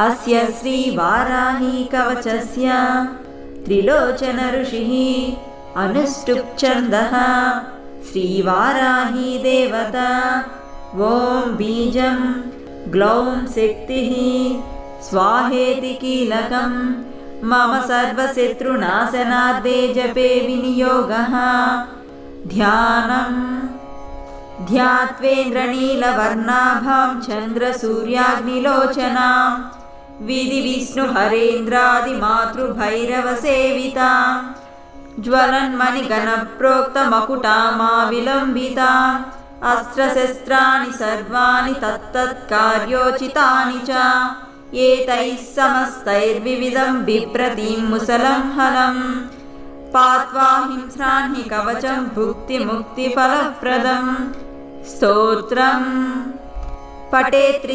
अस्य श्रीवाराही कवचस्य त्रिलोचन ऋषिः अनुष्टुप् छन्दः श्रीवाराही देवता ॐ बीजं ग्लौं शक्तिः स्वाहेति कीलकं मम सर्वशत्रुनाशनार्थे जपे विनियोगः ध्यानं ध्यात्वेन्द्रनीलवर्णाभां चन्द्रसूर्याग्निलोचनां विधिविष्णुहरेन्द्रादिमातृभैरवसेवितां ज्वलन्मणिगणप्रोक्तमकुटामाविलम्बिताम् अस्त्रशस्त्राणि सर्वाणि तत्तत्कार्योचितानि च एतैः समस्तैर्विविधं बिभ्रतीं मुसलं हलं पात्वा हिंस्रान् हि कवचं भुक्तिमुक्तिफलप्रदं स्तोत्रं पठेत्